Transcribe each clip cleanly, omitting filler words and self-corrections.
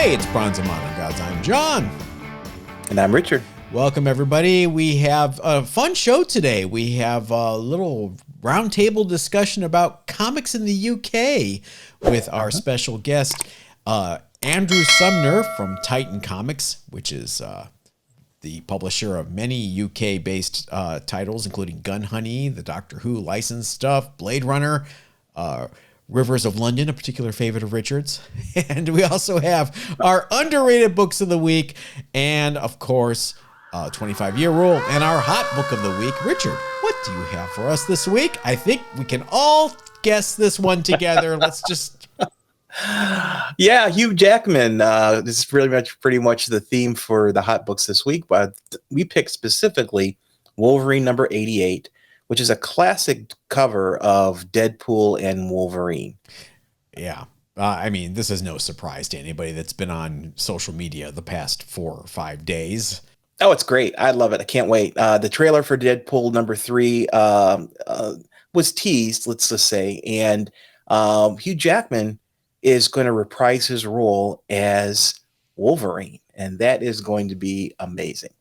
Hey, it's Bronze Amon on Gods. I'm John. And I'm Richard. Welcome, everybody. We have a fun show today. We have a little roundtable discussion about comics in the UK with our special guest, Andrew Sumner from Titan Comics, which is the publisher of many UK-based titles, including Gun Honey, the Doctor Who licensed stuff, Blade Runner, Rivers of London, a particular favorite of Richard's. And we also have our underrated books of the week and, of course, 25-year rule and our hot book of the week. Richard, what do you have for us this week? I think we can all guess this one together. Let's just... Yeah, Hugh Jackman. This is pretty much the theme for the hot books this week, but we picked specifically Wolverine number 88, which is a classic cover of Deadpool and Wolverine. Yeah. I mean, this is no surprise to anybody that's been on social media the past 4 or 5 days. Oh, it's great. I love it. I can't wait. The trailer for Deadpool number 3 was teased, let's just say, and Hugh Jackman is going to reprise his role as Wolverine, and that is going to be amazing.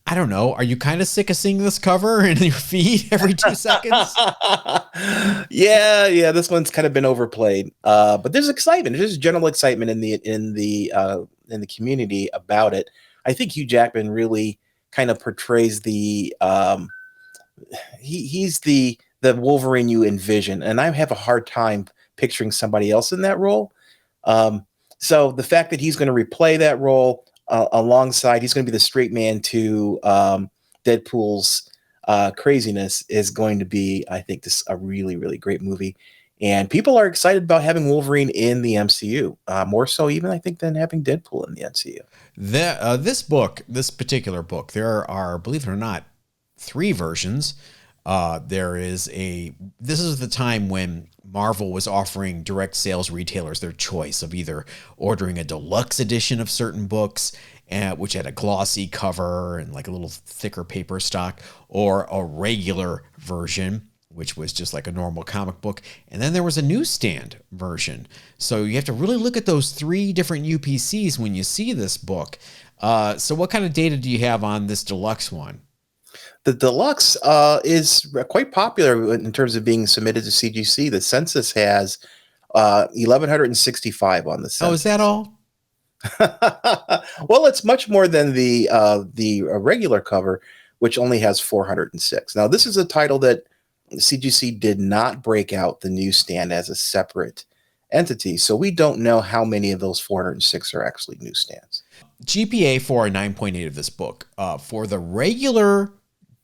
I don't know. Are you kind of sick of seeing this cover in your feed every 2 seconds? Yeah. This one's kind of been overplayed, but there's excitement. There's general excitement in the community about it. I think Hugh Jackman really kind of portrays the he's the Wolverine you envision, and I have a hard time picturing somebody else in that role. So the fact that he's going to replay that role alongside, he's going to be the straight man to Deadpool's craziness is going to be, I think, this a really, really great movie. And people are excited about having Wolverine in the MCU, more so even, I think, than having Deadpool in the MCU. This particular book, there are, believe it or not, 3 versions. This is the time when Marvel was offering direct sales retailers their choice of either ordering a deluxe edition of certain books, which had a glossy cover and like a little thicker paper stock, or a regular version, which was just like a normal comic book. And then there was a newsstand version. So you have to really look at those 3 different UPCs when you see this book. So what kind of data do you have on this deluxe one? The deluxe is quite popular in terms of being submitted to CGC. The census has 1,165 on the census. Oh, is that all? Well, it's much more than the regular cover, which only has 406. Now, this is a title that CGC did not break out the newsstand as a separate entity, so we don't know how many of those 406 are actually newsstands. GPA for a 9.8 of this book. For the regular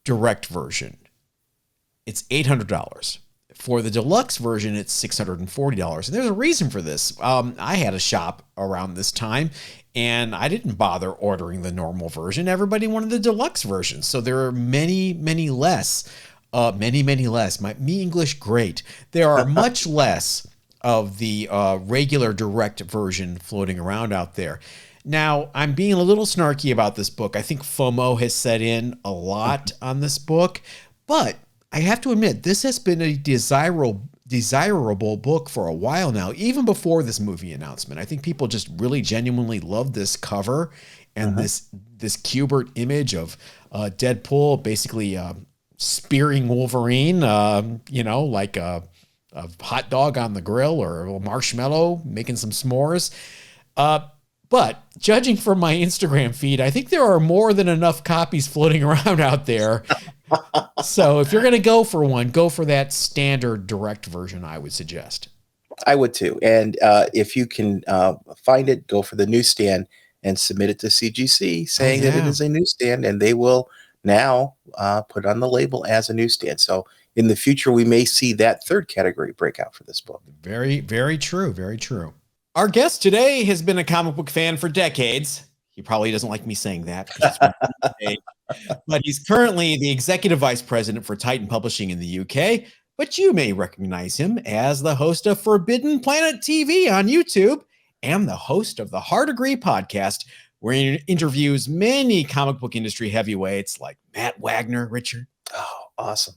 direct version, it's $800. For the deluxe version, it's $640. And there's a reason for this. I had a shop around this time, and I didn't bother ordering the normal version. Everybody wanted the deluxe version. So there are many less. My English great. There are much less of the regular direct version floating around out there. Now, I'm being a little snarky about this book. I think FOMO has set in a lot on this book, but I have to admit, this has been a desirable book for a while now, even before this movie announcement. I think people just really genuinely love this cover and this Kubert image of Deadpool basically spearing Wolverine, like a hot dog on the grill or a marshmallow, making some s'mores. But judging from my Instagram feed, I think there are more than enough copies floating around out there. So if you're going to go for one, go for that standard direct version, I would suggest. I would too. And if you can find it, go for the newsstand and submit it to CGC saying that it is a newsstand, and they will now put on the label as a newsstand. So in the future, we may see that 3rd category breakout for this book. Very, very true. Very true. Our guest today has been a comic book fan for decades. He probably doesn't like me saying that, but he's currently the executive vice president for Titan Publishing in the UK. But you may recognize him as the host of Forbidden Planet TV on YouTube and the host of the Hard Agree podcast, where he interviews many comic book industry heavyweights like Matt Wagner, Richard. Oh, awesome.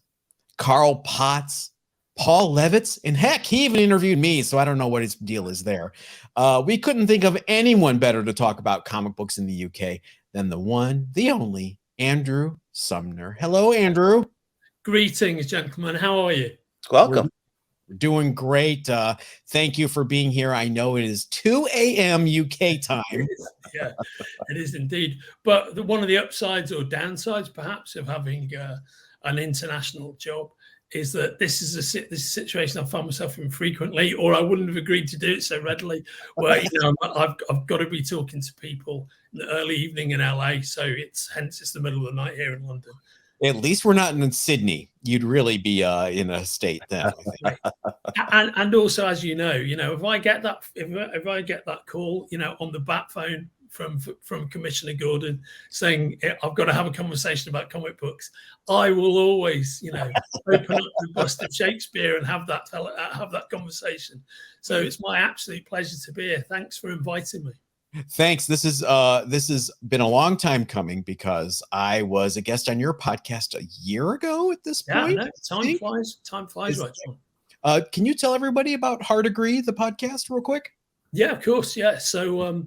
Carl Potts, Paul Levitz, and heck, he even interviewed me, so I don't know what his deal is there. We couldn't think of anyone better to talk about comic books in the UK than the one, the only, Andrew Sumner. Hello, Andrew. Greetings, gentlemen. How are you? Welcome. We're doing great. Thank you for being here. I know it is 2 a.m. UK time. Yeah, it is indeed. But one of the upsides or downsides, perhaps, of having an international job is that this is a situation I find myself in frequently, or I wouldn't have agreed to do it so readily. Where I've got to be talking to people in the early evening in LA, so hence it's the middle of the night here in London. At least we're not in Sydney. You'd really be in a state then. Right. And also, as you know, if I get that call, on the bat phone from Commissioner Gordon saying I've got to have a conversation about comic books, I will always, open up the bust of Shakespeare and have that conversation. So it's my absolute pleasure to be here. Thanks for inviting me. Thanks. This has been a long time coming because I was a guest on your podcast a year ago at this point. Yeah, time flies. Time flies, right, John. Can you tell everybody about Hard Agree, the podcast, real quick? Yeah, of course. Yeah. So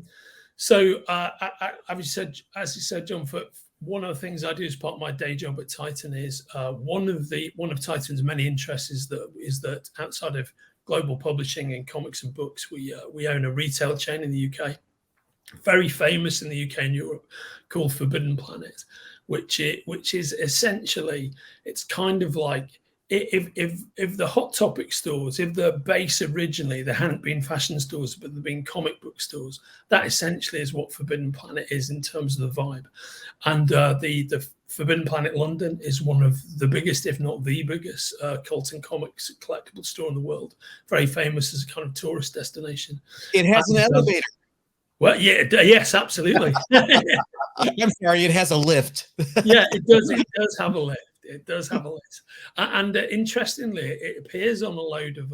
as you said, John, for one of the things I do as part of my day job at Titan is one of Titan's many interests is that outside of global publishing in comics and books, we own a retail chain in the UK. Very famous in the UK and Europe, called Forbidden Planet, which is essentially, it's kind of like if the Hot Topic stores, if the base originally there hadn't been fashion stores but there'd been comic book stores, that essentially is what Forbidden Planet is in terms of the vibe. And the Forbidden Planet London is one of the biggest, if not the biggest, cult and comics collectible store in the world. Very famous as a kind of tourist destination. It has an elevator. Well, yeah, yes, absolutely. I'm sorry, it has a lift. Yeah, it does. It does have a lift. It does have a lift. And interestingly, it appears on a load of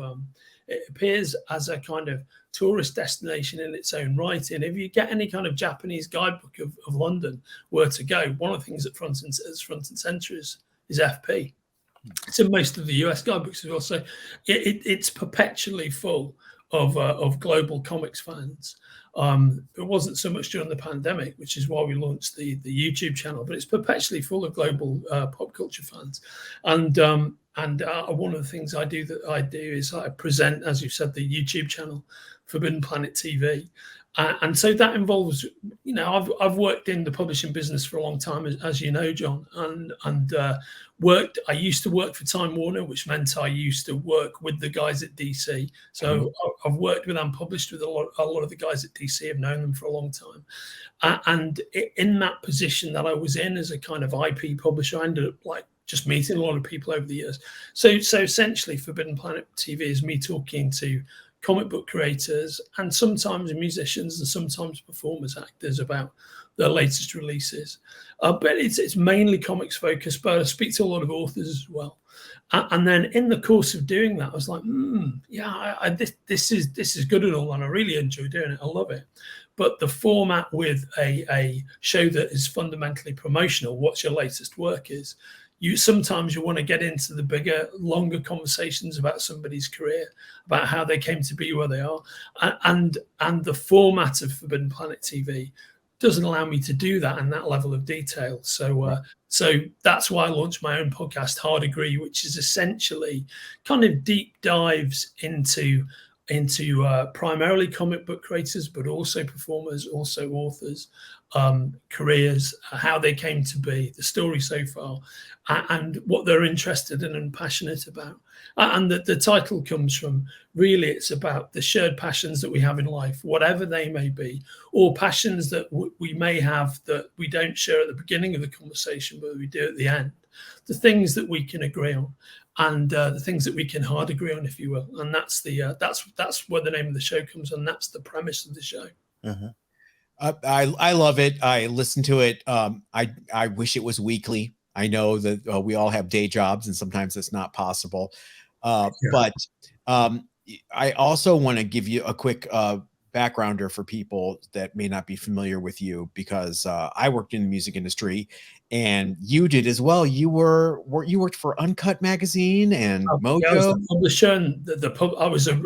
it appears as a kind of tourist destination in its own right. And if you get any kind of Japanese guidebook of London where to go, one of the things that front and center is FP. It's in most of the US guidebooks as well. So it's perpetually full of global comics fans. It wasn't so much during the pandemic, which is why we launched the YouTube channel, but it's perpetually full of global pop culture fans. And one of the things I do is I present, as you said, the YouTube channel, Forbidden Planet TV. And so that involves, I've worked in the publishing business for a long time, as you know, John, and I used to work for Time Warner, which meant I used to work with the guys at DC. So I've worked with and published with a lot of the guys at DC. I've known them for a long time. And in that position that I was in as a kind of IP publisher, I ended up just meeting a lot of people over the years. So essentially Forbidden Planet TV is me talking to comic book creators and sometimes musicians and sometimes performers, actors about their latest releases. But it's mainly comics focused, but I speak to a lot of authors as well. And then in the course of doing that, I was like, this is good and all, and I really enjoy doing it. I love it. But the format with a show that is fundamentally promotional, what's your latest work is, sometimes you want to get into the bigger, longer conversations about somebody's career, about how they came to be where they are. And the format of Forbidden Planet TV doesn't allow me to do that in that level of detail. So that's why I launched my own podcast, Hard Agree, which is essentially kind of deep dives into primarily comic book creators, but also performers, also authors, careers, how they came to be, the story so far, and what they're interested in and passionate about. And the title comes from, really, it's about the shared passions that we have in life, whatever they may be, or passions that we may have that we don't share at the beginning of the conversation, but we do at the end. The things that we can agree on, and the things that we can hard agree on, if you will. And that's that's where the name of the show comes, and that's the premise of the show. Mm-hmm. I love it. I listen to it. I wish it was weekly. I know that we all have day jobs and sometimes it's not possible. But I also want to give you a quick backgrounder for people that may not be familiar with you, because I worked in the music industry, and you did as well. You worked for Uncut magazine and Mojo. Yeah, I was the publisher and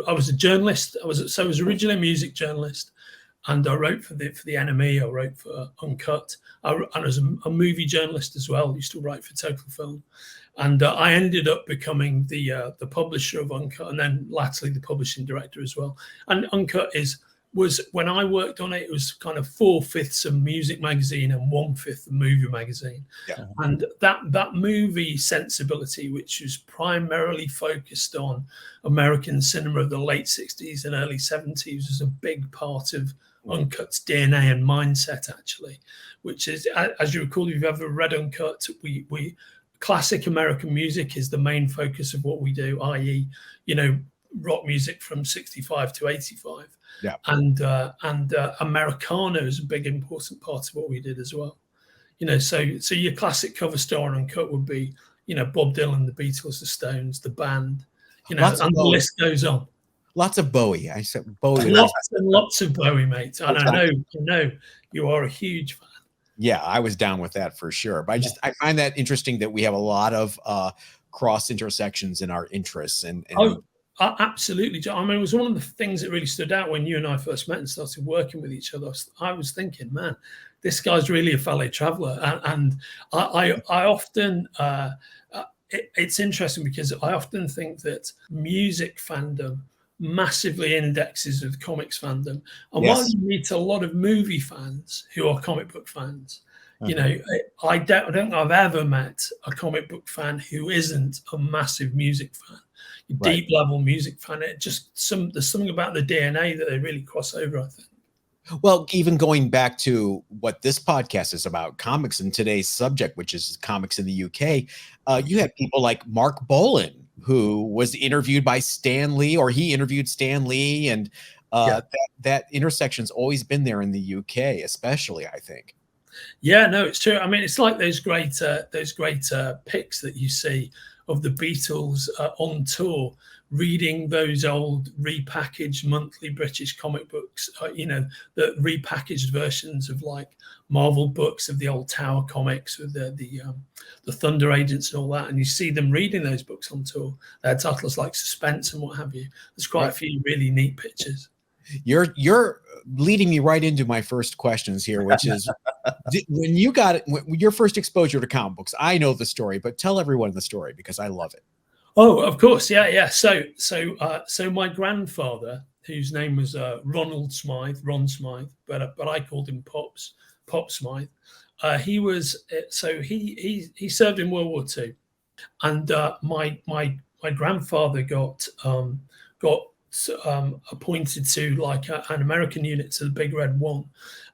I was a journalist. I was originally a music journalist, and I wrote for the NME. I wrote for Uncut. And I was a movie journalist as well. I used to write for Total Film, and I ended up becoming the publisher of Uncut, and then latterly the publishing director as well. And Uncut was when I worked on it, it was kind of 4/5 a music magazine and 1/5 a movie magazine. Yeah. And that movie sensibility, which was primarily focused on American cinema of the late 60s and early 70s, was a big part of Uncut's DNA and mindset, actually, which is, as you recall, if you've ever read Uncut, we classic American music is the main focus of what we do, i.e., rock music from 65 to 85. Yeah. And Americana is a big important part of what we did as well. So your classic cover star on Uncut would be, Bob Dylan, the Beatles, the Stones, the band, and the list goes on. Lots of Bowie. I said Bowie. Lots of Bowie, mate. And I know you are a huge fan. Yeah, I was down with that for sure. But I find that interesting that we have a lot of cross intersections in our interests. And absolutely. I mean, it was one of the things that really stood out when you and I first met and started working with each other. I was thinking, man, this guy's really a fellow traveler. And I often, it's interesting because I often think that music fandom massively indexes with comics fandom. And while you meet a lot of movie fans who are comic book fans, I don't think I've ever met a comic book fan who isn't a massive music fan. Deep level music fan. There's something about the DNA that they really cross over, I think. Well, even going back to what this podcast is about, comics and today's subject, which is comics in the UK, you had people like Mark Bolan, who was interviewed by Stan Lee, or he interviewed Stan Lee, and that intersection's always been there in the UK, especially, I think. Yeah, no, it's true. I mean, it's like those great pics that you see of the Beatles on tour, reading those old repackaged monthly British comic books, the repackaged versions of like Marvel books of the old Tower comics with the Thunder Agents and all that. And you see them reading those books on tour. They had titles like Suspense and what have you. There's quite a few really neat pictures. You're leading me right into my first questions here, which is when you got it, your first exposure to comic books. I know the story, but tell everyone the story because I love it. Oh, of course, yeah. So my grandfather, whose name was Ron Smythe, but I called him Pop Smythe. He served in World War II, and my grandfather got appointed to like an American unit to the Big Red One.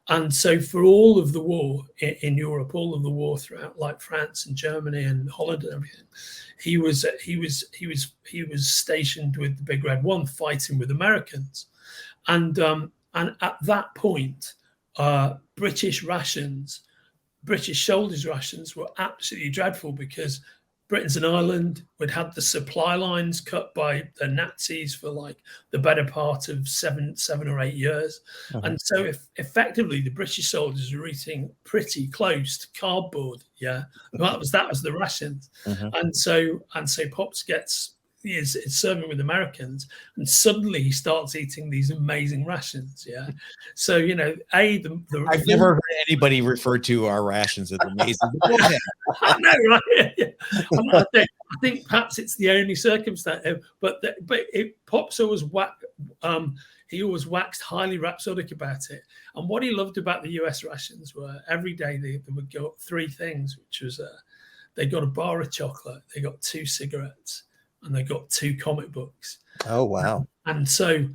And so for all of the war in Europe, all of the war throughout, like France and Germany and Holland and everything, he was stationed with the Big Red One, fighting with Americans. And at that point, British soldiers' rations were absolutely dreadful because Britain's an island. We'd had the supply lines cut by the Nazis for like the better part of seven or 8 years. And so effectively the British soldiers were eating pretty close to cardboard. Yeah. That was the rations. And so Pops is serving with Americans, and suddenly he starts eating these amazing rations. Yeah. So, I've never heard anybody refer to our rations as amazing. I know, right? Yeah. I think perhaps it's the only circumstance, but Pops always waxed highly rhapsodic about it. And what he loved about the US rations were every day they would go up 3 things, which was they got a bar of chocolate, they got 2 cigarettes, and they got 2 comic books. Oh, wow. And so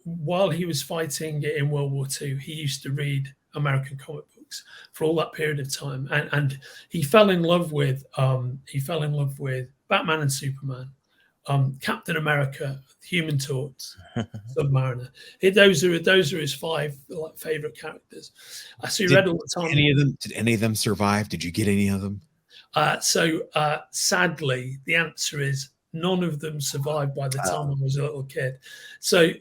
while he was fighting in World War II, he used to read American comic books for all that period of time. And he fell in love with Batman and Superman, Captain America, Human Torch, Submariner. Those are his 5 favorite characters. So he read all the time. Did any of them survive? Did you get any of them? So sadly, the answer is None of them survived by the time I was a little kid. So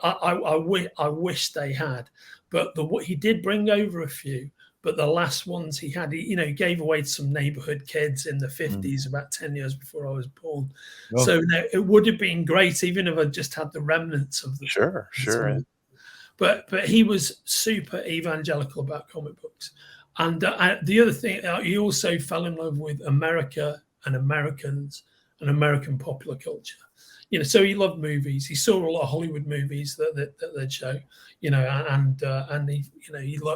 I wish they had. But he did bring over a few. But the last ones he had, he gave away to some neighborhood kids in the 50s, about 10 years before I was born. Oh. So it would have been great, even if I just had the remnants of the. Sure. But he was super evangelical about comic books. And the other thing, he also fell in love with America and Americans and American popular culture. So he loved movies. He saw a lot of Hollywood movies that they'd show, and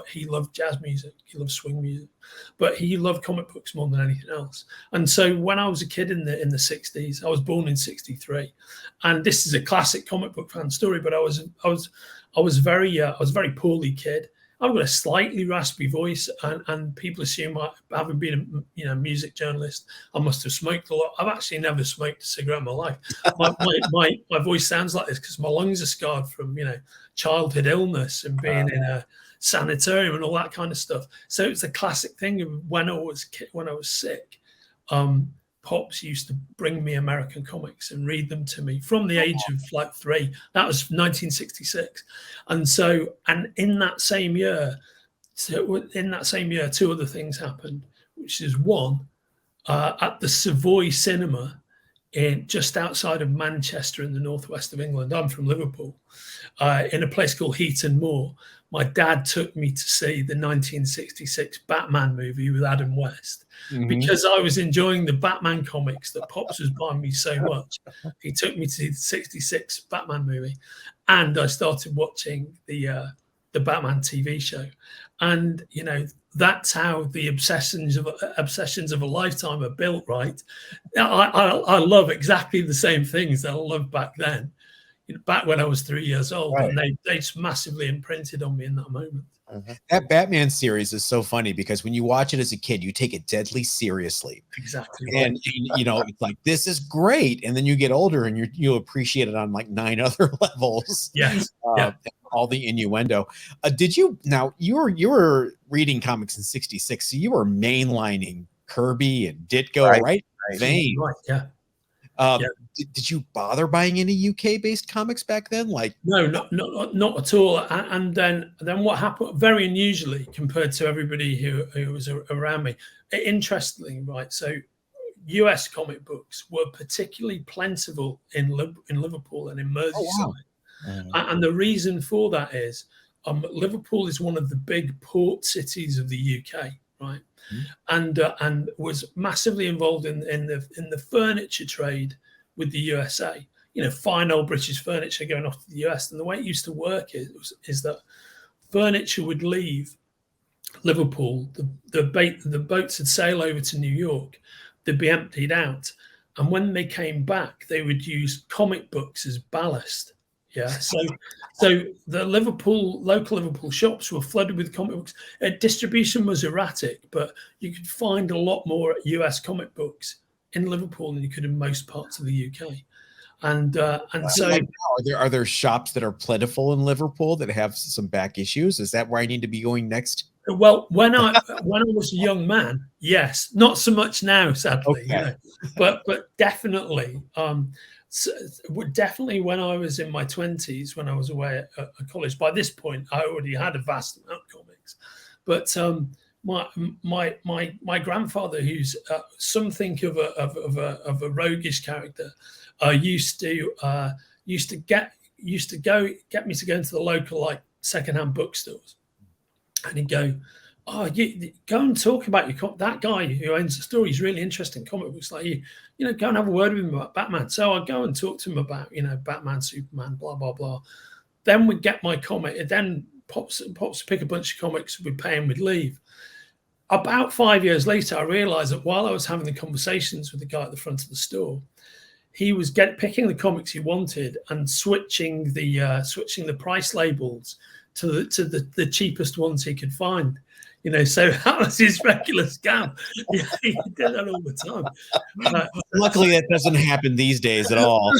he loved jazz music. He loved swing music, but he loved comic books more than anything else. And so when I was a kid in the 60s, I was born in 63, and this is a classic comic book fan story. But I was very poorly kid. I've got a slightly raspy voice, and people assume having been a music journalist, I must have smoked a lot. I've actually never smoked a cigarette in my life. My voice sounds like this because my lungs are scarred from childhood illness and being in a sanitarium and all that kind of stuff. So it's a classic thing of when I was sick. Pops used to bring me American comics and read them to me from the age of like 3. That was 1966. And in that same year, two other things happened, which is one, at the Savoy Cinema just outside of Manchester in the northwest of England. I'm from Liverpool, in a place called Heaton Moor. My dad took me to see the 1966 Batman movie with Adam West. Because I was enjoying the Batman comics that Pops was buying me so much. He took me to the 66 Batman movie, and I started watching the Batman TV show. And that's how the obsessions of a lifetime are built, right? I love exactly the same things that I loved back then, back when I was 3 years old, right. And they just massively imprinted on me in that moment. That Batman series is so funny because when you watch it as a kid, you take it deadly seriously. Exactly. And it's like, this is great. And then you get older and you appreciate it on like 9 other levels. Yes. All the innuendo. You were reading comics in 66, so you were mainlining Kirby and Ditko, right? Vein. Right. Yeah. Did you bother buying any UK-based comics back then? Like, no, not at all. And then what happened? Very unusually compared to everybody who was around me. Interestingly, right? So, US comic books were particularly plentiful in Liverpool and in Merseyside. Oh, wow. And the reason for that is Liverpool is one of the big port cities of the UK, right? And was massively involved in the furniture trade with the USA. Fine old British furniture going off to the US. And the way it used to work is that furniture would leave Liverpool. The boats would sail over to New York. They'd be emptied out, and when they came back, they would use comic books as ballast. Yeah, so the local Liverpool shops were flooded with comic books. Distribution was erratic, but you could find a lot more US comic books in Liverpool than you could in most parts of the UK. And so, are there shops that are plentiful in Liverpool that have some back issues? Is that where I need to be going next? Well, when I was a young man, yes, not so much now, sadly. Okay. But definitely. Definitely when I was in my 20s, when I was away at college. By this point, I already had a vast amount of comics. But my grandfather, who's something of a roguish character, used to get me to go into the local like secondhand bookstores, and he'd go, "Oh, you go and talk about that guy who owns the store. He's really interesting comic books like you. Go and have a word with him about Batman." So I'd go and talk to him about, Batman, Superman, blah, blah, blah. Then we'd get my comic. And then Pops pick a bunch of comics, we'd pay him, we'd leave. About 5 years later, I realized that while I was having the conversations with the guy at the front of the store, he was picking the comics he wanted and switching the price labels to the cheapest ones he could find. So that was his regular scam. He did that all the time. Luckily, that doesn't happen these days at all.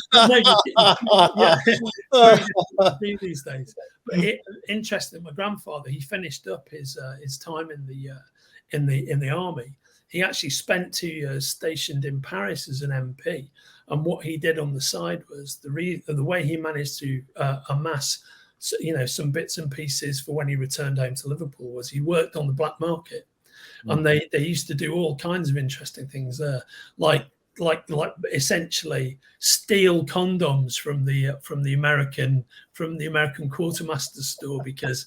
These days. But interesting. My grandfather, he finished up his time in the army. He actually spent 2 years stationed in Paris as an MP, And what he did on the side was the way he managed to amass, some bits and pieces for when he returned home to Liverpool was he worked on the black market, and they used to do all kinds of interesting things there, like essentially steal condoms from the American quartermaster store because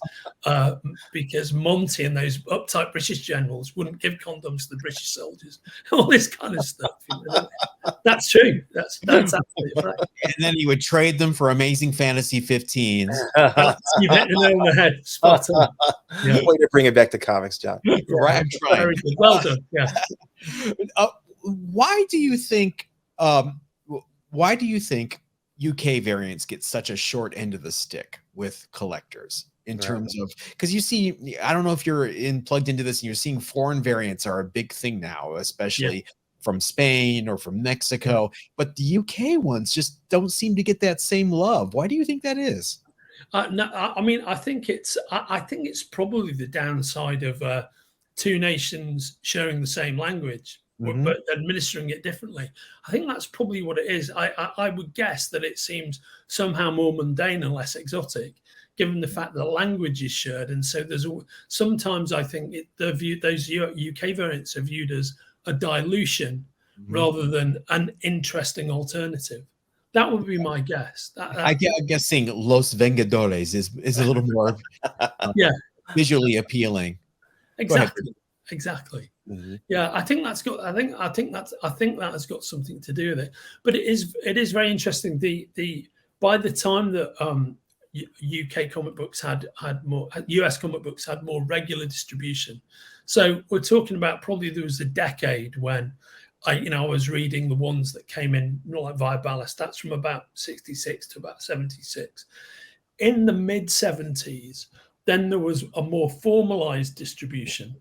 Monty and those uptight British generals wouldn't give condoms to the British soldiers. All this kind of stuff. That's true. That's absolutely right. And then he would trade them for Amazing Fantasy 15s. You hit the nail on the head. Spot on. Yeah. Way to bring it back to comics, John. Right, I'm trying. Very good. Well done. Yeah. Why do you think UK variants get such a short end of the stick with collectors in terms of, because you see, I don't know if you're plugged into this and you're seeing foreign variants are a big thing now, especially from Spain or from Mexico, but the UK ones just don't seem to get that same love. Why do you think that is? No, I mean, I think it's probably the downside of two nations sharing the same language, but administering it differently. I think that's probably what it is. I would guess that it seems somehow more mundane and less exotic, given the fact that the language is shared. And so sometimes I think those UK variants are viewed as a dilution rather than an interesting alternative. That would be my guess. I'm guessing Los Vengadores is a little more visually appealing. Exactly. Yeah, I think that has got something to do with it. But it is very interesting. By the time that UK comic books had more, US comic books had more regular distribution. So we're talking about probably there was a decade when I was reading the ones that came in not like via ballast. That's from about 66 to about 76. In the mid 70s, then there was a more formalized distribution.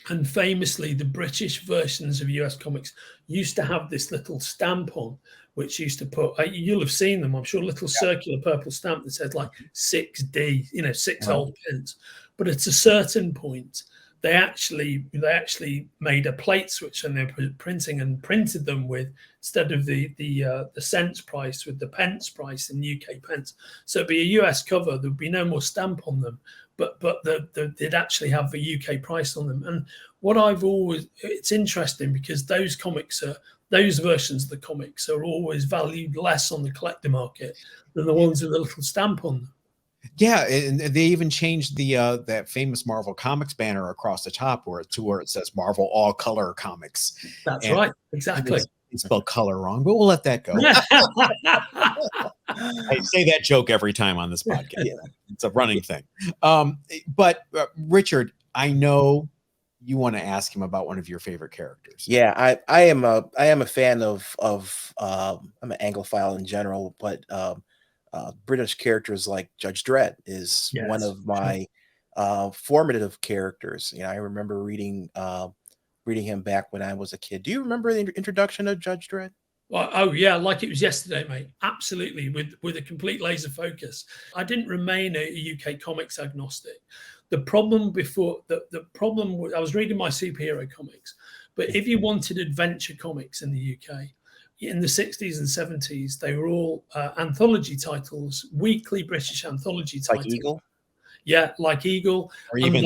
And famously, the British versions of US comics used to have this little stamp on, which used to put, you'll have seen them, I'm sure, little circular purple stamp that said like 6D, 6 old pins. But at a certain point, they actually made a plate switch and they were printing and printed them with, instead of the cents price, with the pence price in UK pence. So it'd be a US cover, there'd be no more stamp on them, but they'd actually have the UK price on them. And it's interesting because those versions of the comics are always valued less on the collector market than the ones with a little stamp on them. Yeah, and they even changed that famous Marvel Comics banner across the top where it says Marvel All Color Comics. That's right, exactly. They spelled color wrong, but we'll let that go. I say that joke every time on this podcast. Yeah, it's a running thing. But Richard, I know you want to ask him about one of your favorite characters. Yeah, I am a fan of I'm an Anglophile in general, but British characters like Judge Dredd is one of my formative characters. I remember reading him back when I was a kid. Do you remember the introduction of Judge Dredd? Well, oh yeah, like it was yesterday, mate. Absolutely, with a complete laser focus. I didn't remain a UK comics agnostic. The problem I was reading my superhero comics, but if you wanted adventure comics in the UK, in the 60s and 70s, they were all anthology titles, weekly British anthology titles. Like Eagle? Yeah, like Eagle. Or even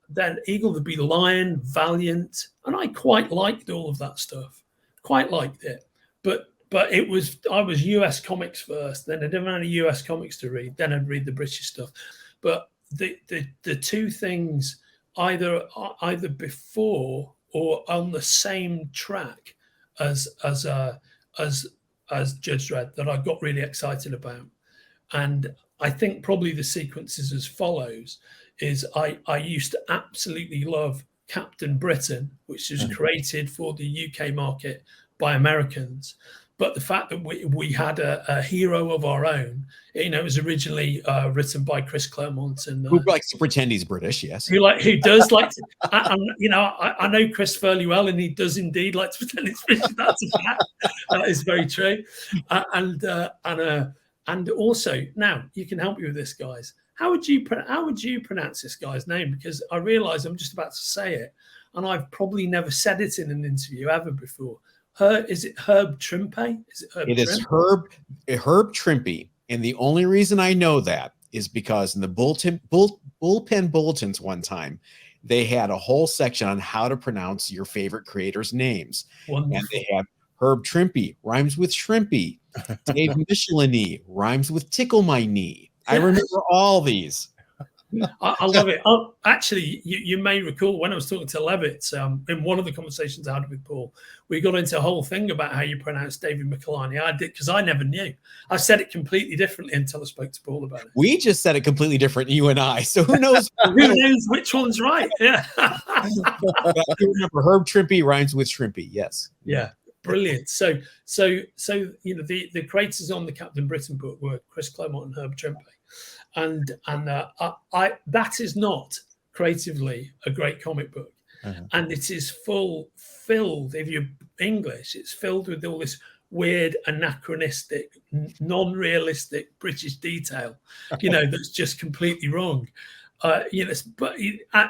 then Eagle would be Lion, Valiant. And I quite liked all of that stuff. Quite liked it. But I was US comics first, then I didn't have any US comics to read, then I'd read the British stuff. But the two things either before or on the same track as Judge Dredd that I got really excited about. And I think probably the sequence is as follows: is I used to absolutely love Captain Britain, which was created for the UK market by Americans. But the fact that we had a hero of our own, it was originally written by Chris Claremont, and who likes to pretend he's British, yes, who does like to, I know Chris fairly well, and he does indeed like to pretend he's British. That's a fact. That is very true. And also, now you can help me with this, guys. How would you pronounce this guy's name? Because I realise I'm just about to say it, and I've probably never said it in an interview ever before. Is it Herb Trimpe? Is it Herb It is Trimpe? Herb Trimpe, and the only reason I know that is because in the bullpen bulletins one time, they had a whole section on how to pronounce your favorite creators' names. Wonderful. And they have Herb Trimpe, rhymes with Shrimpy. Dave Michelini, rhymes with Tickle My Knee. I remember all these. I love it. Oh, actually, you may recall when I was talking to Levitt, in one of the conversations I had with Paul, we got into a whole thing about how you pronounce David Michelini. I did, because I never knew. I said it completely differently until I spoke to Paul about it. We just said it completely different, you and I. So who knows? Who knows which one's right? Yeah. I remember Herb Trimpe rhymes with Shrimpy. Yes. Yeah. Brilliant. So you know, the creators on the Captain Britain book were Chris Claremont and Herb Trimpe. And that is not creatively a great comic book, and it is filled. If you're English, it's filled with all this weird, anachronistic, non-realistic British detail, you know, that's just completely wrong. You know, but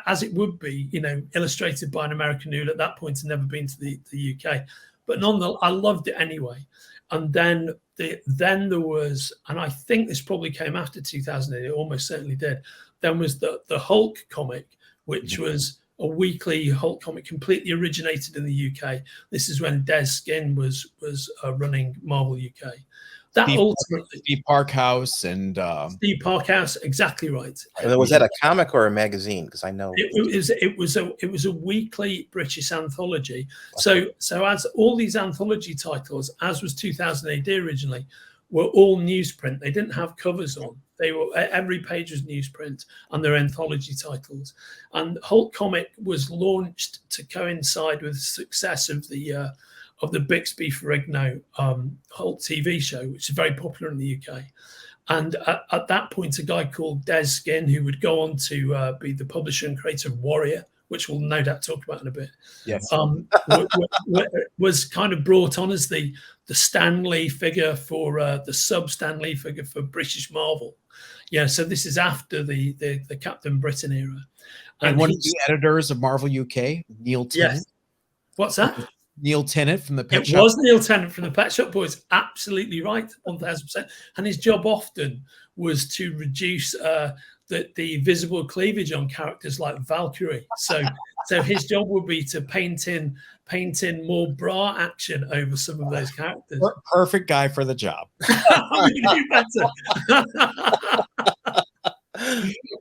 as it would be, you know, illustrated by an American who at that point had never been to the UK, but nonetheless, I loved it anyway. And then there was, and I think this probably came after 2008, it almost certainly did. Then was the Hulk comic, which was a weekly Hulk comic, completely originated in the UK. This is when Des Skin was running Marvel UK. That Steve Parkhouse and Steve Parkhouse, exactly right. Was that a comic or a magazine? Because I know it was a weekly British anthology. So as all these anthology titles, as was 2000 AD originally, were all newsprint. They didn't have covers on. They were, every page was newsprint, and their anthology titles. And Hulk comic was launched to coincide with the success of the Bixby Ferrigno Hulk TV show, which is very popular in the UK. And at that point, a guy called Des Skin, who would go on to be the publisher and creator of Warrior, which we'll no doubt talk about in a bit, yes, was kind of brought on as the Stan Lee figure for the sub Stan Lee figure for British Marvel. Yeah, so this is after the Captain Britain era. And one of the editors of Marvel UK, Neil Tennant. Yes. What's that? Neil Tennant from the Pet Shop. It was Neil Tennant from the Pet Shop Boys. Absolutely right, 1000%. And his job often was to reduce the visible cleavage on characters like Valkyrie. So his job would be to paint in more bra action over some of those characters. Perfect guy for the job.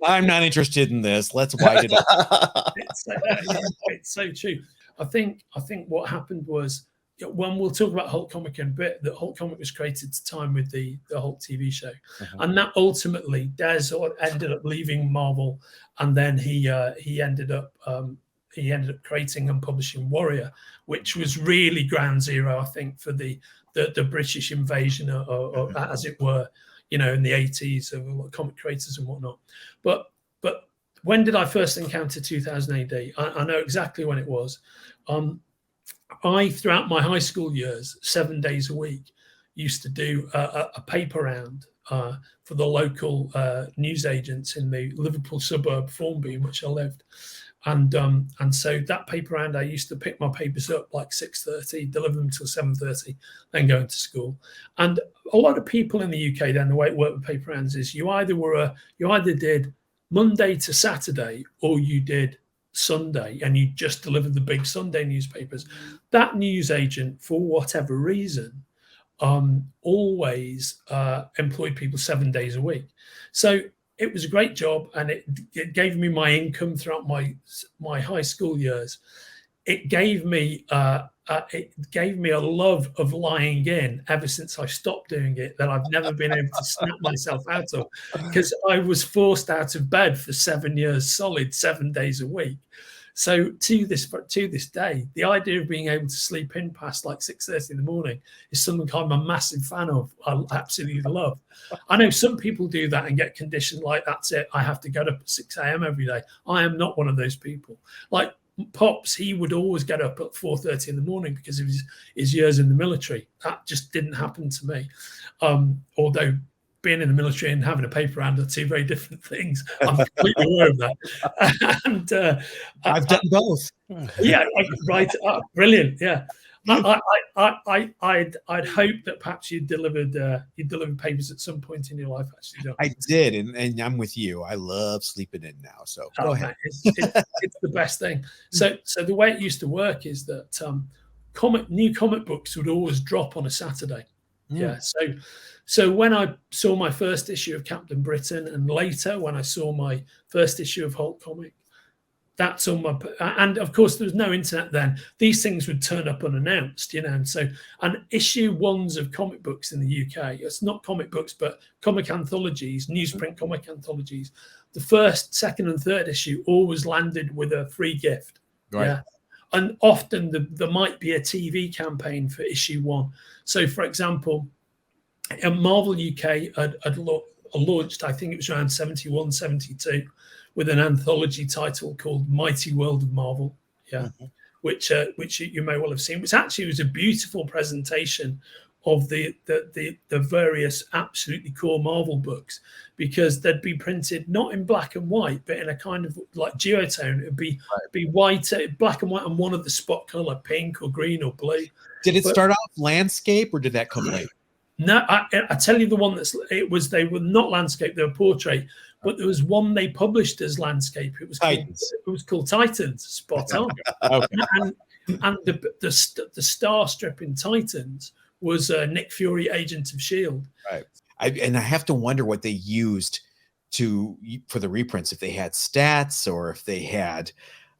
I'm not interested in this. Let's wind it up. It's so true. I think what happened was, when we'll talk about Hulk comic in a bit, that Hulk comic was created to time with the Hulk TV show, and that ultimately Des ended up leaving Marvel, and then he ended up creating and publishing Warrior, which was really ground zero, I think, for the British invasion, or as it were, you know, in the 80s of comic creators and whatnot. But when did I first encounter 2000 AD? I know exactly when it was. I, throughout my high school years, 7 days a week, used to do a paper round for the local newsagents in the Liverpool suburb Formby, in which I lived. And so that paper round, I used to pick my papers up like 6:30, deliver them till 7:30, then go into school. And a lot of people in the UK, then the way it worked with paper rounds is you either did Monday to Saturday, or you did Sunday, and you just delivered the big Sunday newspapers. That newsagent, for whatever reason, always employed people 7 days a week. So it was a great job, and it gave me my income throughout my high school years. It gave me a love of lying in ever since I stopped doing it, that I've never been able to snap myself out of, because I was forced out of bed for 7 years solid, 7 days a week. So to this day, the idea of being able to sleep in past like 6:30 in the morning is something I'm a massive fan of. I absolutely love. I know some people do that and get conditioned like, that's it, I have to get up at 6 a.m. every day. I am not one of those people. Like Pops, he would always get up at 4:30 in the morning because of his years in the military. That just didn't happen to me. Although being in the military and having a paper round are two very different things. I'm completely aware of that. And I've done both. Yeah, right. Brilliant. Yeah. I'd hope that perhaps you delivered papers at some point in your life. Actually, John. I did, and I'm with you. I love sleeping in now. So go ahead. Man, it's the best thing. So the way it used to work is that new comic books would always drop on a Saturday. Yeah. So when I saw my first issue of Captain Britain, and later when I saw my first issue of Hulk comic, that's on my, and of course there was no internet then. These things would turn up unannounced, and issue ones of comic books in the UK, it's not comic books, but comic anthologies, newsprint comic anthologies. The first, second, and third issue always landed with a free gift. Right. Yeah. And often there might be a TV campaign for issue one. So, for example, Marvel UK had launched, I think it was around 71, 72, with an anthology title called Mighty World of Marvel, which you may well have seen. Which actually was a beautiful presentation of the various absolutely core Marvel books, because they'd be printed not in black and white, but in a kind of like duotone. It'd be white, black and white, and one of the spot color, pink or green or blue. Did it start off landscape, or did that come later? No, I tell you the one they were not landscape, they were portrait, but there was one they published as landscape. It was called Titans. Spot on. Okay. And the star strip in Titans was Nick Fury, Agent of S.H.I.E.L.D. Right. I have to wonder what they used for the reprints, if they had stats or if they had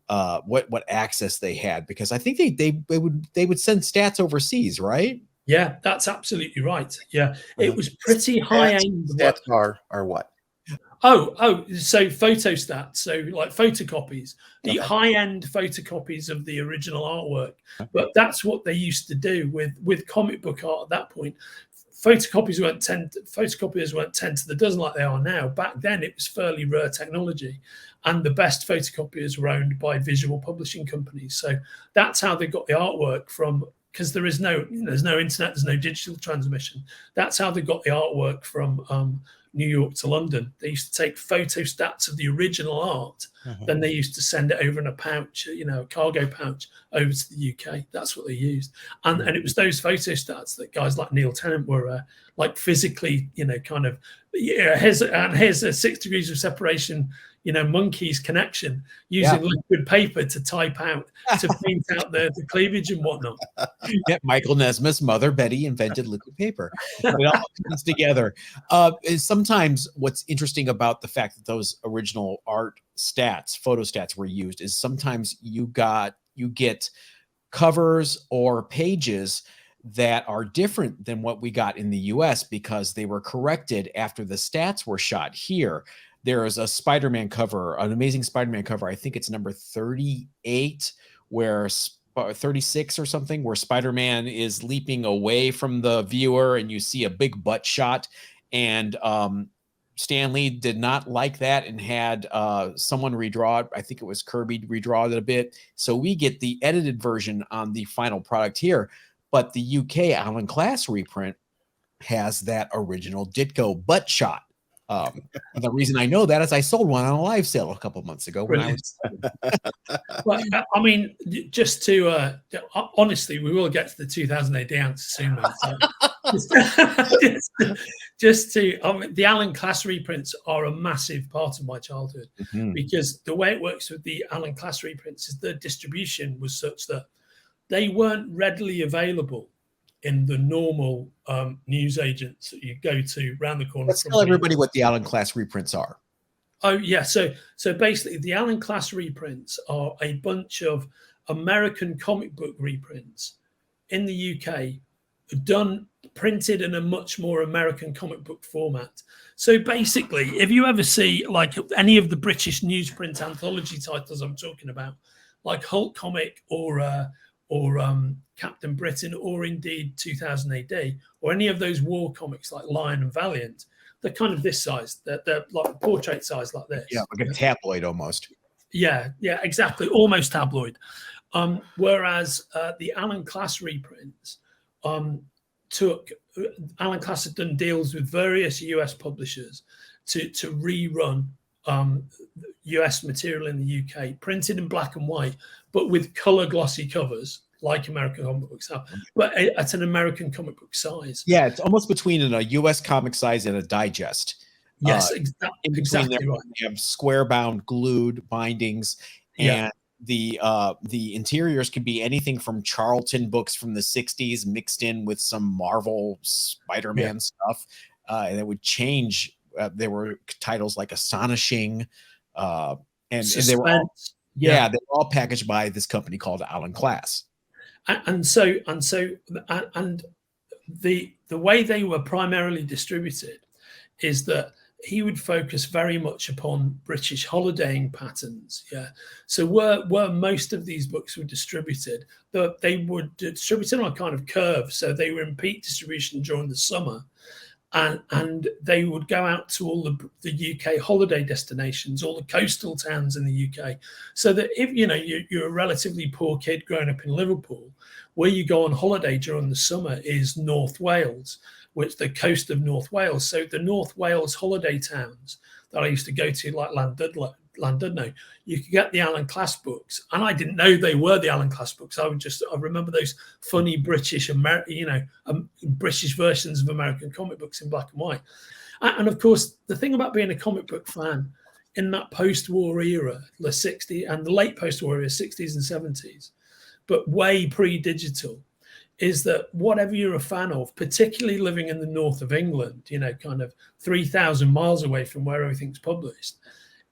what access they had, because I think they would send stats overseas, right? Yeah, that's absolutely right. Yeah, it was pretty high end. Stats are what? So photostats, so like photocopies, the high-end photocopies of the original artwork. But that's what they used to do with comic book art at that point. Photocopiers weren't 10 to the dozen like they are now. Back then, it was fairly rare technology, and the best photocopiers were owned by visual publishing companies. So that's how they got the artwork from. Because there's no internet, there's no digital transmission. That's how they got the artwork from New York to London. They used to take photostats of the original art, then they used to send it over in a pouch, a cargo pouch over to the UK. That's what they used, and it was those photostats that guys like Neil Tennant were like physically, kind of. Yeah, here's a 6 degrees of separation. Monkeys connection using liquid paper to type out, to paint out the cleavage and whatnot. Yeah, Michael Nesmith's mother, Betty, invented liquid paper. It all comes together. Sometimes what's interesting about the fact that those original art stats, photo stats were used, is sometimes you get covers or pages that are different than what we got in the US because they were corrected after the stats were shot here. There is a Spider-Man cover, an Amazing Spider-Man cover. I think it's number 38, 36 or something, where Spider-Man is leaping away from the viewer and you see a big butt shot. And Stan Lee did not like that and had someone redraw it. I think it was Kirby redraw it a bit. So we get the edited version on the final product here. But the UK Alan Class reprint has that original Ditko butt shot. The reason I know that is I sold one on a live sale a couple of months ago. Well, I mean, just to honestly, we will get to the 2000 AD answer soon, mate. The Alan Class reprints are a massive part of my childhood because the way it works with the Alan Class reprints is the distribution was such that they weren't readily available in the normal news agents that you go to round the corner. Let's tell everybody what the Alan Class reprints are. Oh, yeah. So basically, the Alan Class reprints are a bunch of American comic book reprints in the UK, printed in a much more American comic book format. So basically, if you ever see like any of the British newsprint anthology titles I'm talking about, like Hulk comic or Captain Britain, or indeed 2000 AD, or any of those war comics like Lion and Valiant, they're kind of this size. They're like portrait size like this. Yeah, like a tabloid almost. Yeah, exactly. Almost tabloid. The Alan Class reprints Alan Class had done deals with various US publishers to rerun US material in the UK, printed in black and white, but with color glossy covers. like American comic books have, but at an American comic book size. Yeah, it's almost between a US comic size and a digest. Yes, exactly right. You have square bound, glued bindings, and the interiors could be anything from Charlton books from the 60s mixed in with some Marvel Spider-Man stuff, and it would change. There were titles like Astonishing, and they were all, they were all packaged by this company called Alan Class. And the way they were primarily distributed is that he would focus very much upon British holidaying patterns. So where most of these books were distributed, they would distribute on a kind of curve. So they were in peak distribution during the summer, and they would go out to all the UK holiday destinations, all the coastal towns in the UK. So that if you're a relatively poor kid growing up in Liverpool, where you go on holiday during the summer is North Wales, which the coast of North Wales. So the North Wales holiday towns that I used to go to, like Llandudno, you could get the Alan Class books, and I didn't know they were the Alan Class books. I remember those funny British British versions of American comic books in black and white. And of course, the thing about being a comic book fan in that post-war era, the 60s and the late post-war era, 60s and 70s, but way pre-digital, is that whatever you're a fan of, particularly living in the north of England, kind of 3,000 miles away from where everything's published,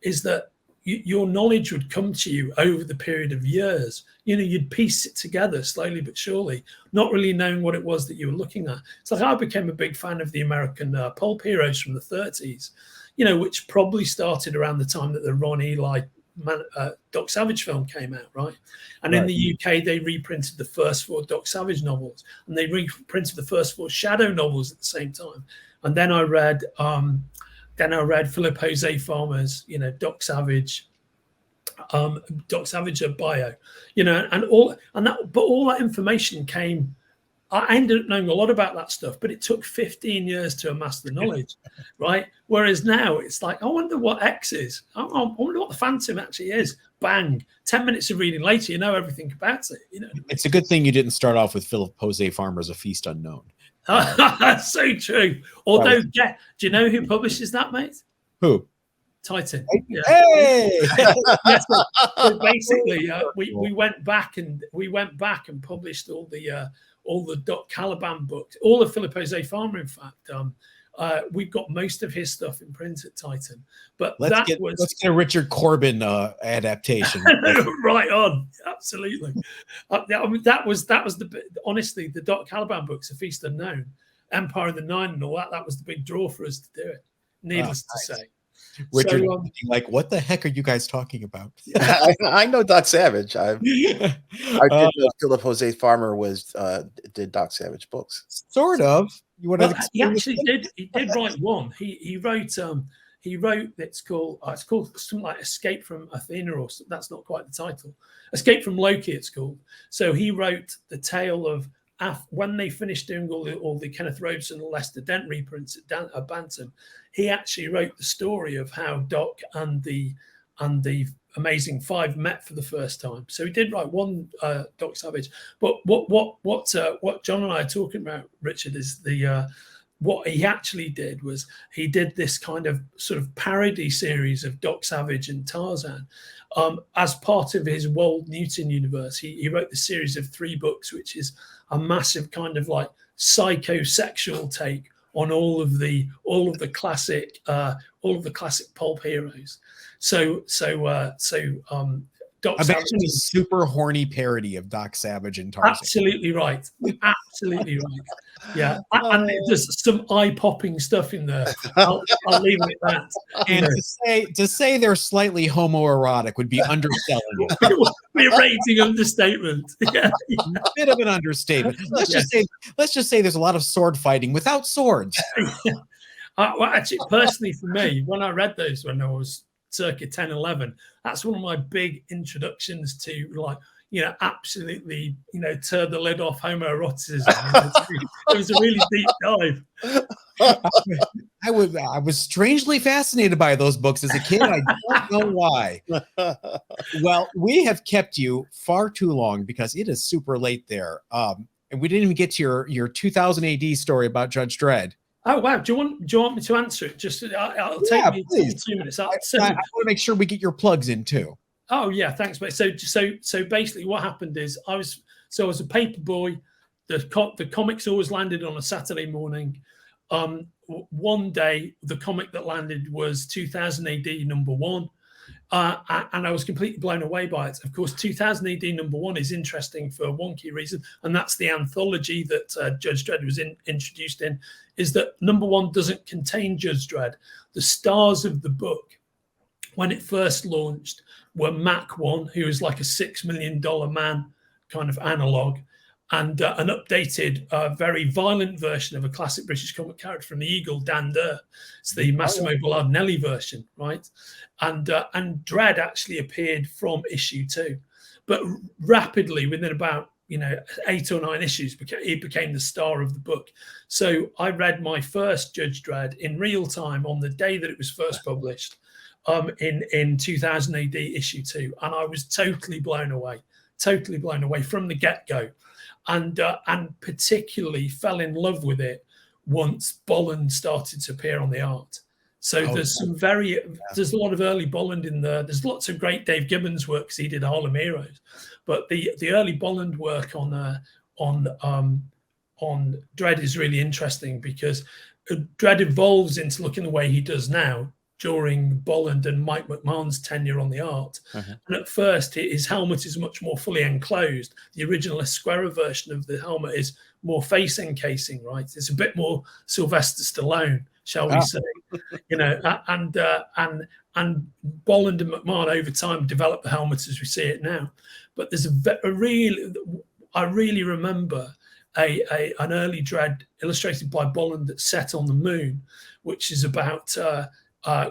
is that your knowledge would come to you over the period of years. You'd piece it together slowly but surely, not really knowing what it was that you were looking at. It's like I became a big fan of the American pulp heroes from the 30s, which probably started around the time that the Ron Ely Doc Savage film came out, right? And in the UK, they reprinted the first 4 Doc Savage novels, and they reprinted the first 4 Shadow novels at the same time. And then I read Philip Jose Farmer's, Doc Savage bio, but all that information came. I ended up knowing a lot about that stuff, but it took 15 years to amass the knowledge, right? Whereas now it's like, I wonder what X is. I wonder what the Phantom actually is. Bang. 10 minutes of reading later, you know everything about it. It's a good thing you didn't start off with Philip Jose Farmer's A Feast Unknown. That's so true. Although, do you know who publishes that, mate? Who? Titan. Hey! So basically, we went back and published all the Doc Caliban books, all of Philip Jose Farmer. In fact, we've got most of his stuff in print at Titan. But let's get a Richard Corbin adaptation. Right on, absolutely. That was honestly the Doc Caliban books, A Feast Unknown, Empire of the Nine, and all that. That was the big draw for us to do it. Needless to say. Richard, like, what the heck are you guys talking about? I know Doc Savage. I did know Philip Jose Farmer did Doc Savage books. Sort of. He actually did. He did write one. He wrote. It's called something like Escape from Athena, or that's not quite the title. Escape from Loki. It's called. So he wrote the tale of when they finished doing all the Kenneth Robeson and Lester Dent reprints at Bantam. He actually wrote the story of how Doc and the Amazing Five met for the first time. So he did write one Doc Savage. But what John and I are talking about, Richard, is what he actually did was he did this kind of sort of parody series of Doc Savage and Tarzan as part of his Wold Newton universe. He wrote the series of 3 books, which is a massive kind of like psychosexual take on all of the classic pulp heroes. So Doc Savage is a super horny parody of Doc Savage and Tarzan. Absolutely right. Absolutely right. Yeah. And there's some eye-popping stuff in there. I'll leave it at that. And to say they're slightly homoerotic would be underselling it. It would be a rating understatement. Yeah. A bit of an understatement. Let's just say there's a lot of sword fighting without swords. Well, actually, personally, for me, when I read those when I was circa 10, 11, that's one of my big introductions to absolutely, turn the lid off homoeroticism. It was a really deep dive. I was strangely fascinated by those books as a kid. I don't know why. Well, we have kept you far too long because it is super late there. And we didn't even get to your 2000 AD story about Judge Dredd. Oh wow! Do you want me to answer it? Just I'll take me 2 minutes. I want to make sure we get your plugs in too. Oh yeah, thanks, mate. So basically, what happened is I was a paper boy. The comics always landed on a Saturday morning. One day, the comic that landed was 2000 AD #1. And I was completely blown away by it. Of course, 2000 AD #1 is interesting for one key reason, and that's the anthology that Judge Dredd was introduced in, is that #1 doesn't contain Judge Dredd. The stars of the book, when it first launched, were Mac 1, who was like a $6 million man kind of analog, and an updated, very violent version of a classic British comic character from the Eagle, Dan Durr. It's the Massimo Bellardinelli version, right? And Dredd actually appeared from issue 2, but rapidly within about 8 or 9 issues, he became the star of the book. So I read my first Judge Dredd in real time on the day that it was first published, in 2000 AD issue 2, and I was totally blown away from the get-go. And particularly fell in love with it once Bolland started to appear on the art. So there's a lot of early Bolland in there. There's lots of great Dave Gibbons work because he did Harlem Heroes, but the early Bolland work on Dredd is really interesting because Dredd evolves into looking the way he does now during Bolland and Mike McMahon's tenure on the art. And at first, his helmet is much more fully enclosed. The original Esquerra version of the helmet is more face encasing, right? It's a bit more Sylvester Stallone, shall we say? And Bolland and McMahon over time developed the helmet as we see it now. But there's I really remember an early Dredd illustrated by Bolland that's set on the moon, which is about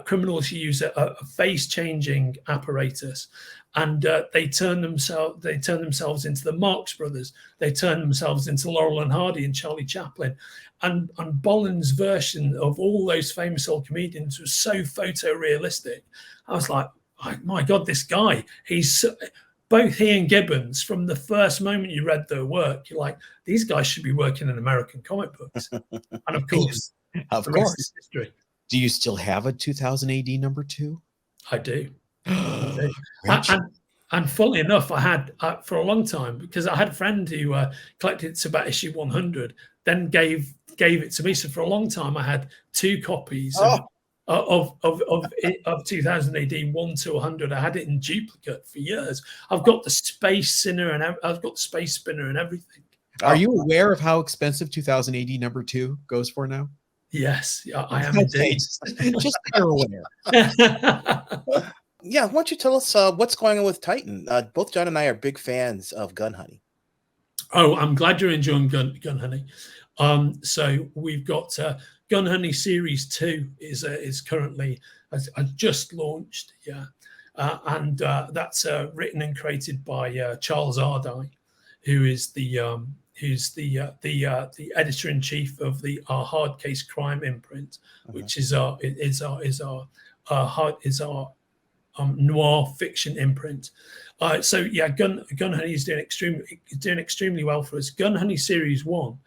criminals who use a face-changing apparatus, and they turn themselves into the Marx Brothers. They turn themselves into Laurel and Hardy and Charlie Chaplin, and Bolland's version of all those famous old comedians was so photorealistic. I was like, oh, my God, this guy! He's both he and Gibbons. From the first moment you read their work, you're like, these guys should be working in American comic books. And of course, the rest is history. Do you still have a 2000 AD #2? I do. And funnily enough, I had for a long time, because I had a friend who collected it to about issue 100, then gave it to me. So for a long time, I had 2 copies of 2000 AD 1 to 100. I had it in duplicate for years. I've got the Space Spinner and I've got the Space Spinner and everything. Are you aware of how expensive 2000 AD #2 goes for now? Yes, I am indeed. Just you're aware. Yeah, why don't you tell us what's going on with Titan? Both John and I are big fans of Gun Honey. Oh, I'm glad you're enjoying Gun Honey. So we've got Gun Honey Series 2 is currently has just launched, and that's written and created by Charles Ardai, who is the editor-in-chief of our Hard Case Crime imprint, which is our noir fiction imprint. So Gun Honey is doing extremely well for us. Gun Honey Series 1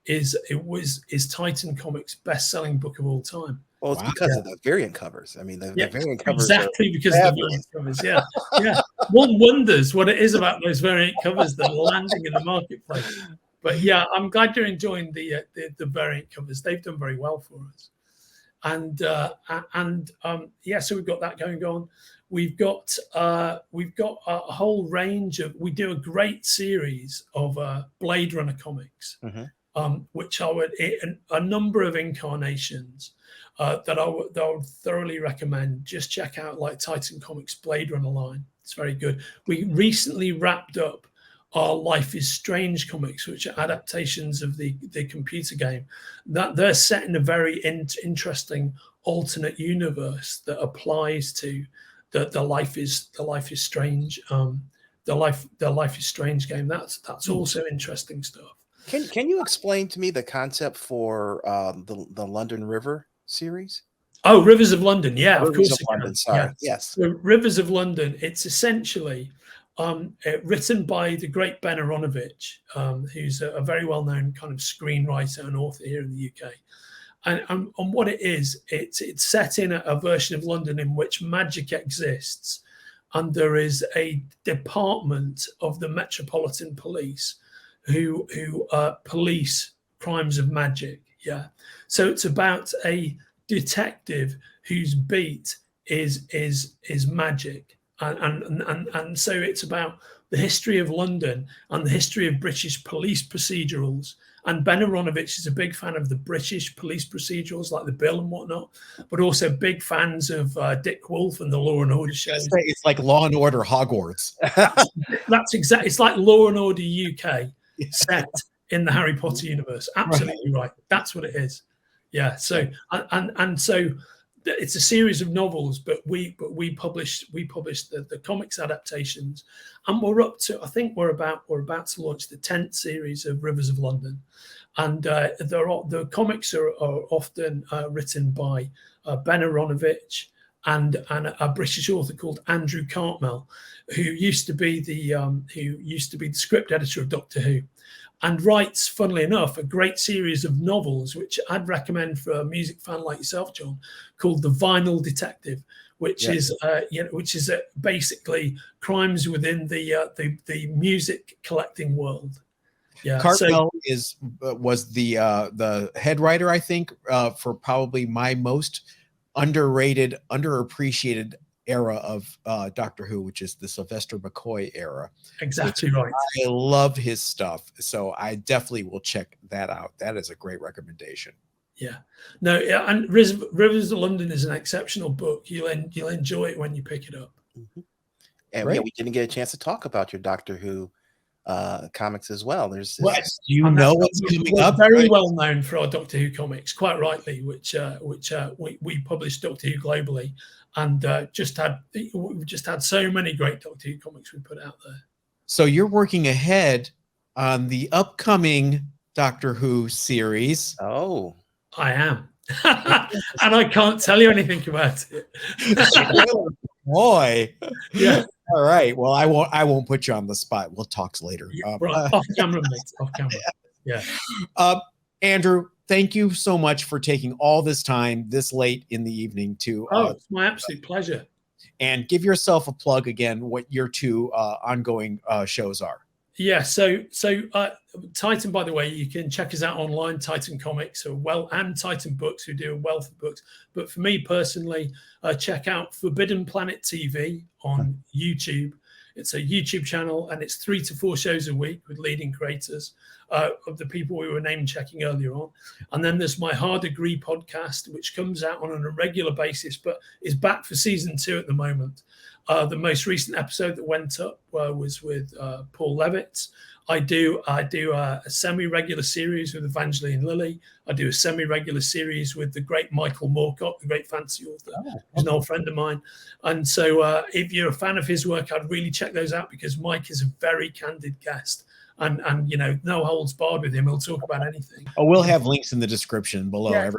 is Titan Comics' best-selling book of all time. Well, it's because of the variant covers. I mean, the variant covers exactly because of the variant covers. Yeah. One wonders what it is about those variant covers that are landing in the marketplace. But yeah, I'm glad you're enjoying the variant covers. They've done very well for us. And so we've got that going on. We've got a whole range of. We do a great series of Blade Runner comics, which I would a number of incarnations that I would thoroughly recommend. Just check out like Titan Comics Blade Runner line. It's very good. We recently wrapped up our Life is Strange comics, which are adaptations of the computer game. That they're set in a very interesting alternate universe that applies to the Life is Strange the Life is Strange game. That's also interesting stuff. Can you explain to me the concept for the London River series? Oh, Rivers of London. Yeah, of Rivers course. of London. Sorry. Yeah. Yes. So Rivers of London. It's essentially written by the great Ben Aronovich, who's a very well-known kind of screenwriter and author here in the UK. And what it is, it's set in a version of London in which magic exists, and there is a department of the Metropolitan Police who police crimes of magic. Yeah, so it's about a detective whose beat is magic, and so it's about the history of London and the history of British police procedurals. And Ben Aronovich is a big fan of the British police procedurals, like The Bill and whatnot, but also big fans of Dick Wolf and the Law and Order shows. It's like Law and Order Hogwarts. That's exactly. It's like Law and Order UK set in the Harry Potter universe. Absolutely right. That's what it is. Yeah. So and so it's a series of novels, but we published the comics adaptations, and we're up to, I think we're about to launch the 10th series of Rivers of London, and the comics are often written by Ben Aronovich and a British author called Andrew Cartmel, who used to be the script editor of Doctor Who, and writes, funnily enough, a great series of novels, which I'd recommend for a music fan like yourself, John, called The Vinyl Detective, which is basically crimes within the music collecting world. Yeah, Cartmel was the head writer, I think, for probably my most underrated, underappreciated era of Doctor Who, which is the Sylvester McCoy era. Exactly right. I love his stuff, so I definitely will check that out. That is a great recommendation. Yeah, no, yeah, and Rivers of London is an exceptional book. You'll enjoy it when you pick it up. Mm-hmm. And yeah, we didn't get a chance to talk about your Doctor Who comics as well. There's what's coming up? Very well known for our Doctor Who comics, quite rightly, which we published Doctor Who globally, and we've just had so many great Doctor Who comics we put out there. So you're working ahead on the upcoming Doctor Who series. Oh, I am, and I can't tell you anything about it. Boy, yeah. All right. Well, I won't put you on the spot. We'll talk later. Right. Off camera, mate. Off camera. Yeah. Andrew, thank you so much for taking all this time this late in the evening to. It's my absolute pleasure. And give yourself a plug again. What your two ongoing shows are. Yeah. So Titan, by the way, you can check us out online. Titan Comics, and Titan Books, who do a wealth of books. But for me personally, check out Forbidden Planet TV on YouTube. It's a YouTube channel, and it's 3 to 4 shows a week with leading creators of the people we were name checking earlier on. And then there's my Hard Agree podcast, which comes out on a regular basis, but is back for season 2 at the moment. The most recent episode that went up was with Paul Levitz. I do a semi-regular series with Evangeline Lilly. I do a semi-regular series with the great Michael Moorcock, the great fantasy author, who's an old friend of mine. And so if you're a fan of his work, I'd really check those out, because Mike is a very candid guest. And no holds barred with him. He'll talk about anything. Oh, we'll have links in the description below. Yeah,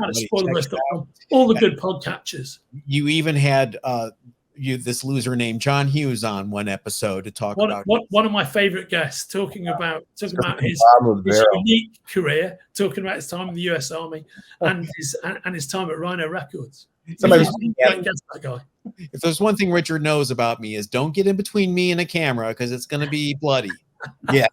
all the good podcatchers. You even had this loser named John Hughes on one episode to talk about one of my favorite guests, talking about his unique career, talking about his time in the US Army and his time at Rhino Records. That guy. If there's one thing Richard knows about me, is don't get in between me and a camera, because it's going to be bloody. Yeah.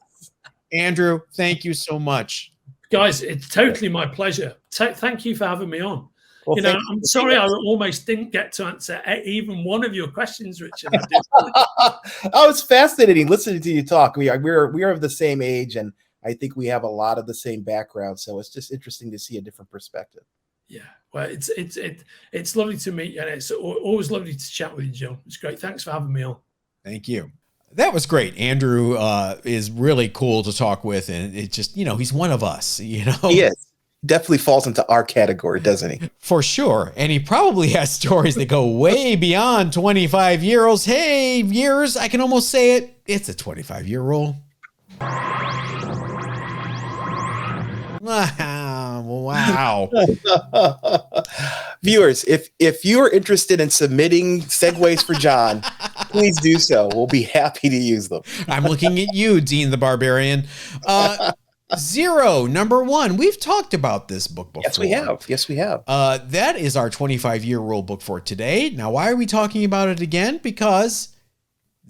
Andrew, thank you so much. Guys, it's totally my pleasure. Thank you for having me on. Well, I'm sorry I almost didn't get to answer even one of your questions, Richard. Oh, it's fascinating listening to you talk. We're of the same age, and I think we have a lot of the same background. So it's just interesting to see a different perspective. Yeah, well, it's lovely to meet you, and it's always lovely to chat with you, John. It's great. Thanks for having me on. Thank you. That was great. Andrew is really cool to talk with, and it just, he's one of us. He is. Definitely falls into our category, doesn't he? For sure. And he probably has stories that go way beyond 25 years. Hey, years, I can almost say it. It's a 25-year rule. Well, Wow. Viewers, if you are interested in submitting segues for John, please do so. We'll be happy to use them. I'm looking at you, Dean the Barbarian. Xero, number 1. We've talked about this book before. Yes, we have. Yes, we have. That is our 25-year rule book for today. Now, why are we talking about it again? Because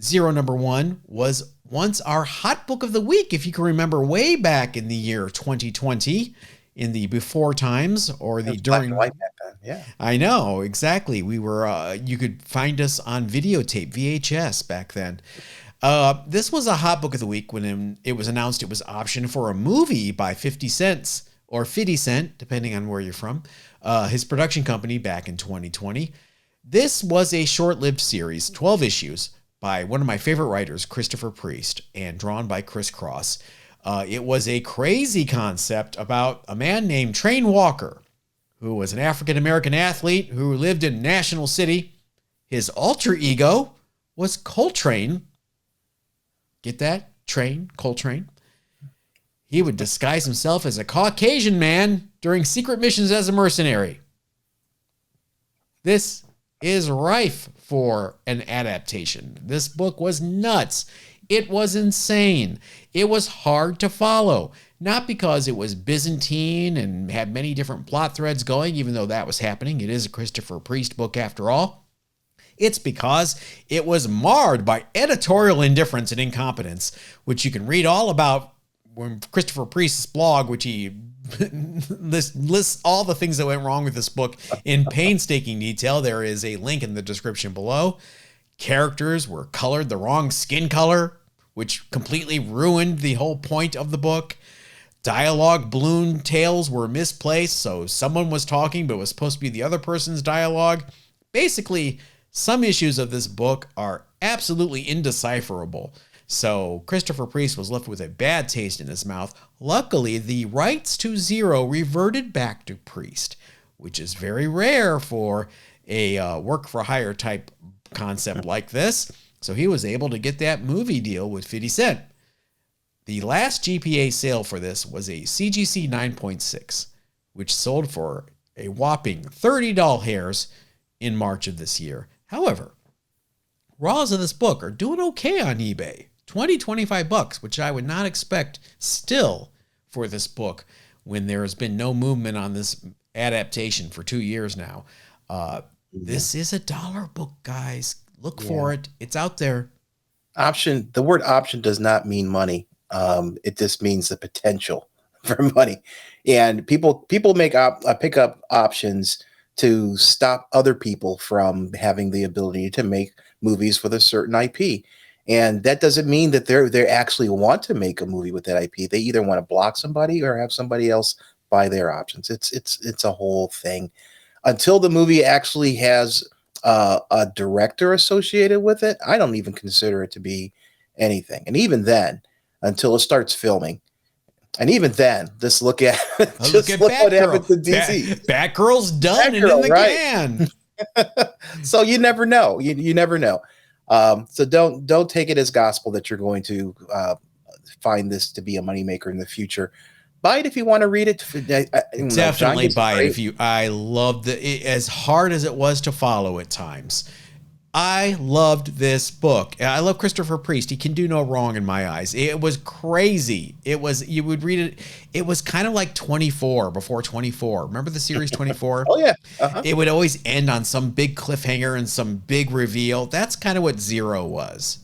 Xero number 1 was once our hot book of the week, if you can remember way back in the year 2020, in the before times or the during. Black and white back then. Yeah, I know, exactly. We were, you could find us on videotape, VHS back then. This was a hot book of the week when it was announced it was optioned for a movie by 50 Cent or 50 Cent, depending on where you're from, his production company back in 2020. This was a short-lived series, 12 issues, by one of my favorite writers, Christopher Priest, and drawn by Chris Cross. It was a crazy concept about a man named Train Walker, who was an African-American athlete who lived in National City. His alter ego was Coltrane. Get that? Coltrane. He would disguise himself as a Caucasian man during secret missions as a mercenary. This is rife for an adaptation. This book was nuts. It was insane. It was hard to follow. Not because it was Byzantine and had many different plot threads going, even though that was happening. It is a Christopher Priest book after all. It's because it was marred by editorial indifference and incompetence, which you can read all about when Christopher Priest's blog, which he lists all the things that went wrong with this book in painstaking detail. There is a link in the description below. Characters were colored the wrong skin color, which completely ruined the whole point of the book. Dialogue balloon tales were misplaced, so someone was talking, but it was supposed to be the other person's dialogue. Basically, some issues of this book are absolutely indecipherable. So Christopher Priest was left with a bad taste in his mouth. Luckily, the rights to Xero reverted back to Priest, which is very rare for a work-for-hire type concept like this. So he was able to get that movie deal with 50 Cent. The last GPA sale for this was a CGC 9.6, which sold for a whopping 30 doll hairs in March of this year. However, raws of this book are doing okay on eBay. $25, which I would not expect still for this book when there has been no movement on this adaptation for 2 years now. This is a dollar book, guys. Look for it. It's out there. Option. The word option does not mean money. It just means the potential for money. And people make pick up options to stop other people from having the ability to make movies with a certain IP. And that doesn't mean that they actually want to make a movie with that IP. They either want to block somebody or have somebody else buy their options. It's a whole thing. Until the movie actually has a director associated with it, I don't even consider it to be anything. And even then, until it starts filming, and even then, just look at what happened to DC. Batgirl's done and in the can. So you never know. You never know. So don't take it as gospel that you're going to find this to be a moneymaker in the future. Buy it if you want to read it. Definitely buy it I loved it as hard as it was to follow at times. I loved this book. I love Christopher Priest. He can do no wrong in my eyes. It was crazy. You would read it. It was kind of like 24 before 24. Remember the series 24? Oh, yeah. Uh-huh. It would always end on some big cliffhanger and some big reveal. That's kind of what Xero was.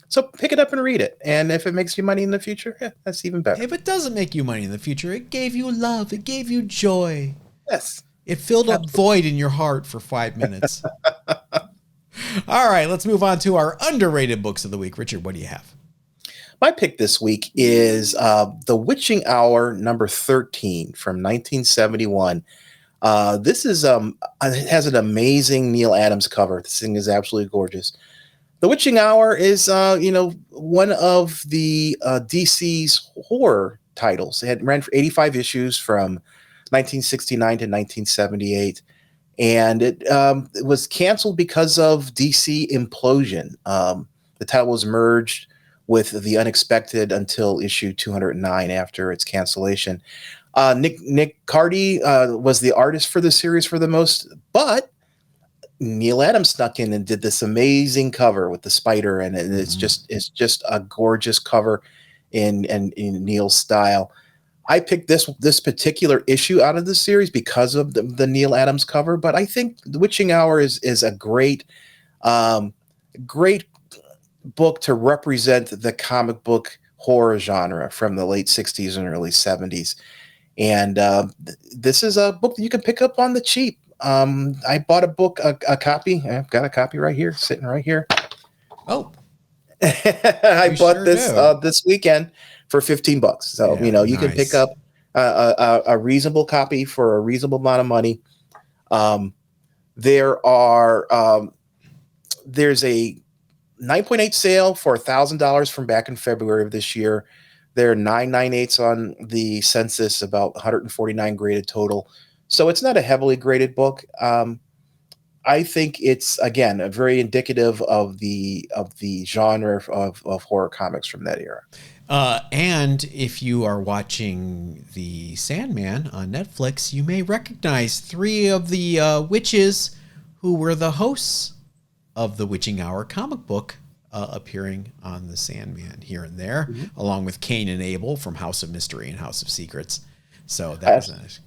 So pick it up and read it. And if it makes you money in the future, that's even better. If it doesn't make you money in the future, it gave you love. It gave you joy. Yes. It filled a void in your heart for 5 minutes. All right, let's move on to our underrated books of the week. Richard, what do you have? My pick this week is The Witching Hour, number 13 from 1971. This is it has an amazing Neal Adams cover. This thing is absolutely gorgeous. The Witching Hour is one of the DC's horror titles. It ran for 85 issues from 1969 to 1978, and it was canceled because of DC implosion. The title was merged with The Unexpected until issue 209 after its cancellation. Nick Cardy was the artist for the series for the most, but Neal Adams snuck in and did this amazing cover with the spider, and it's just a gorgeous cover in Neal's style. I picked this particular issue out of the series because of the Neal Adams cover, but I think The Witching Hour is a great great book to represent the comic book horror genre from the late 60s and early 70s. And this is a book that you can pick up on the cheap. I bought a copy. I've got a copy right here, sitting right here. Oh, I bought this weekend for $15. So, you can pick up a reasonable copy for a reasonable amount of money. There's a 9.8 sale for $1,000 from back in February of this year. There are 998s on the census, about 149 graded total. So it's not a heavily graded book. I think it's, again, a very indicative of the genre of horror comics from that era. And if you are watching The Sandman on Netflix, you may recognize 3 of the witches who were the hosts of the Witching Hour comic book appearing on The Sandman here and there, along with Cain and Abel from House of Mystery and House of Secrets. So that was nice.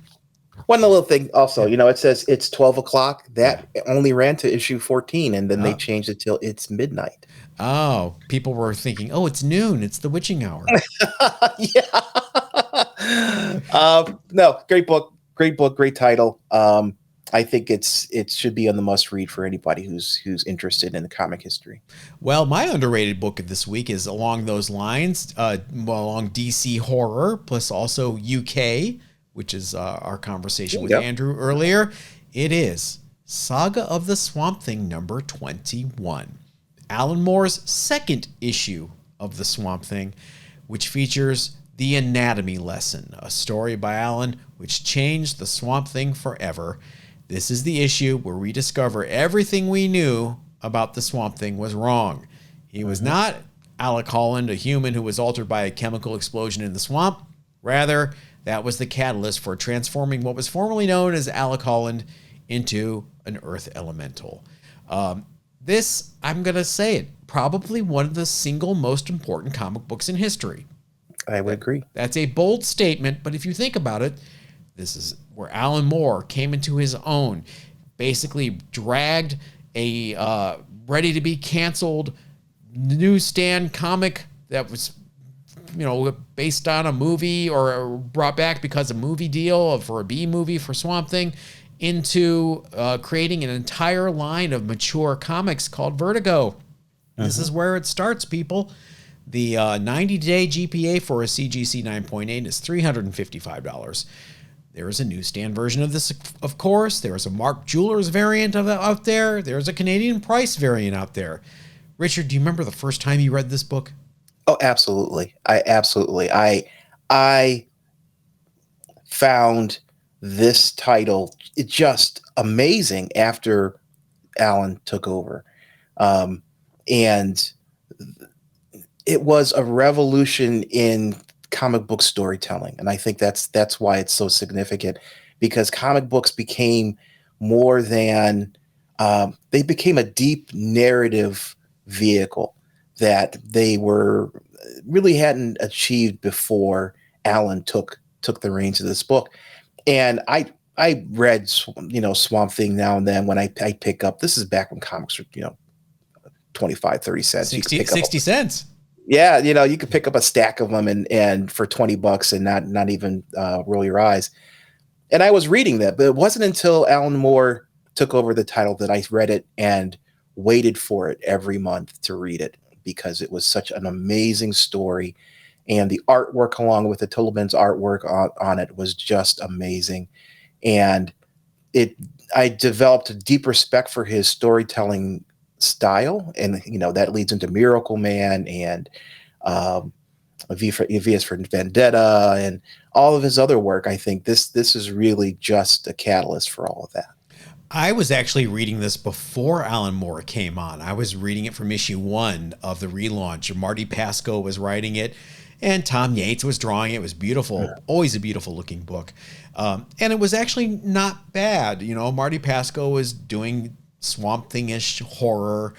One little thing also, it says it's 12 o'clock. That only ran to issue 14, and then they changed it till it's midnight. Oh, people were thinking, oh, it's noon. It's the Witching Hour. Yeah. No, great book, great title. I think it should be on the must read for anybody who's interested in the comic history. Well, my underrated book of this week is along those lines, along DC horror, plus also UK, which is our conversation with Andrew earlier. It is Saga of the Swamp Thing number 21. Alan Moore's second issue of the Swamp Thing, which features The Anatomy Lesson, a story by Alan which changed the Swamp Thing forever. This is the issue where we discover everything we knew about the Swamp Thing was wrong. He was not Alec Holland, a human who was altered by a chemical explosion in the swamp. Rather, that was the catalyst for transforming what was formerly known as Alec Holland into an Earth elemental. This, I'm going to say it, probably one of the single most important comic books in history. I would agree. That's a bold statement, but if you think about it, this is where Alan Moore came into his own, basically dragged a ready-to-be-canceled newsstand comic that was, based on a movie or brought back because of a movie deal for a B movie for Swamp Thing into creating an entire line of mature comics called Vertigo. This is where it starts, people. The 90-day GPA for a CGC 9.8 is $355. There is a newsstand version of this, of course. There is a Mark Jewelers variant of it out there. There's a Canadian Price variant out there. Richard, do you remember the first time you read this book? Oh, absolutely. I found this title just amazing after Alan took over. And it was a revolution in comic book storytelling. And I think that's why it's so significant, because comic books became more than, they became a deep narrative vehicle that they really hadn't achieved before Alan took the reins of this book. And I read, Swamp Thing now and then when I pick up, this is back when comics were, 25, 30 cents. 60 cents. Yeah, you could pick up a stack of them and for $20 and not even roll your eyes. And I was reading that, but it wasn't until Alan Moore took over the title that I read it and waited for it every month to read it, because it was such an amazing story. And the artwork, along with the Tillman's artwork on it, was just amazing. And I developed a deep respect for his storytelling style, and that leads into Miracle Man and V for Vendetta and all of his other work. I think this is really just a catalyst for all of that. I was actually reading this before Alan Moore came on. I was reading it from issue 1 of the relaunch. Marty Pasco was writing it, And Tom Yates was drawing it. It was beautiful, always a beautiful looking book. And it was actually not bad. You know, Marty Pasco was doing Swamp Thing-ish horror.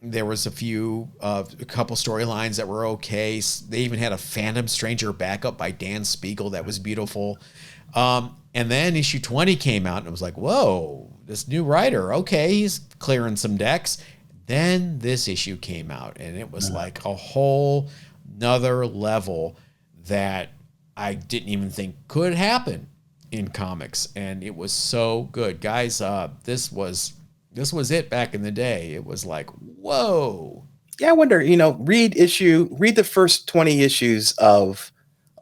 There was a couple storylines that were okay. They even had a Phantom Stranger backup by Dan Spiegel that was beautiful. And then issue 20 came out and it was like, whoa, this new writer, okay, he's clearing some decks. Then this issue came out and it was like a whole nother level that I didn't even think could happen in comics. And it was so good. Guys, this was it back in the day. It was like, whoa. Yeah, I wonder, read the first 20 issues of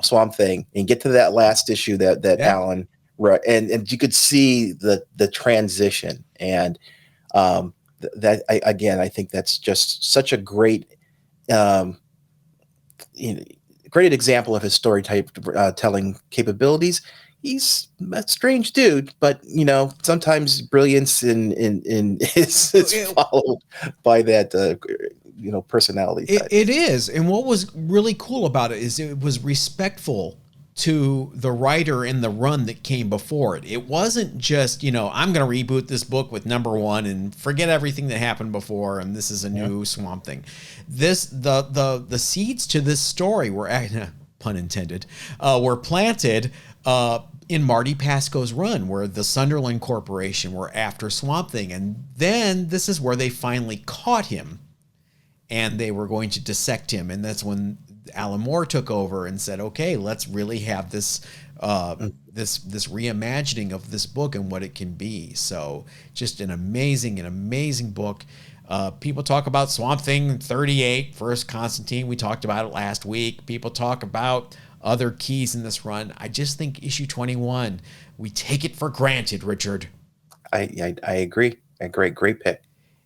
Swamp Thing and get to that last issue that Alan wrote, and you could see the transition. And I think that's just such a great great example of his storytelling capabilities. He's a strange dude, but sometimes brilliance is followed by that personality. It is, and what was really cool about it is it was respectful to the writer and the run that came before it. It wasn't just I'm going to reboot this book with #1 and forget everything that happened before, and this is a new Swamp Thing. The seeds to this story were, pun intended, were planted in Marty Pasco's run, where the Sunderland Corporation were after Swamp Thing. And then this is where they finally caught him and they were going to dissect him. And that's when Alan Moore took over and said, okay, let's really have this reimagining of this book and what it can be. So just an amazing book. People talk about Swamp Thing 38, first Constantine. We talked about it last week. People talk about other keys in this run. I just think issue 21, we take it for granted, Richard. I agree. A great pick.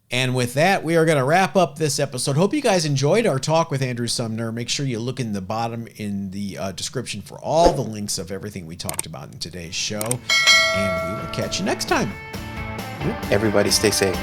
And with that, we are going to wrap up this episode. Hope you guys enjoyed our talk with Andrew Sumner. Make sure you look in the bottom in the description for all the links of everything we talked about in today's show. And we will catch you next time. Everybody stay safe.